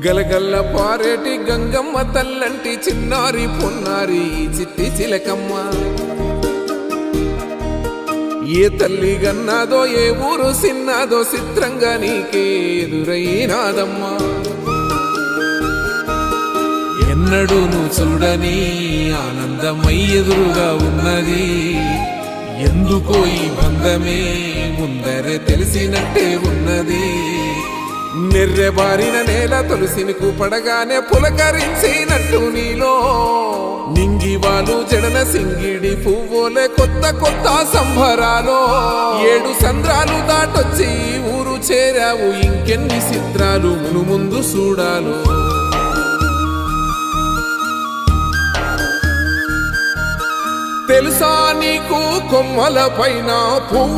గలగల్ల పారేటి గంగమ్మ తల్లంటి చిన్నారి పొన్నారి చిట్టి చిలకమ్మ ఏ తల్లి గన్నాదో ఏ ఊరు సిన్నాదో చిత్రంగా నీకే ఎదురైనాదమ్మా ఎన్నడూ నువ్వు చూడని ఆనందమై ఎదురుగా ఉన్నది ఎందుకో ఈ బంధమే ముందరే తెలిసినట్టే ఉన్నది నెర్రెబారిన నేల తులసినికు పడగానే పులకరించినట్టు నీలో నింగివాలు జడన సింగిడి పువ్వులే కొత్త కొత్త సంబరాలో 7 సంద్రాలు దాటొచ్చి ఊరు చేరావు ఇంకెన్ని చిత్రాలు మును ముందు చూడాలో తెలుసా నీకు కొమ్మల పైన పువ్వు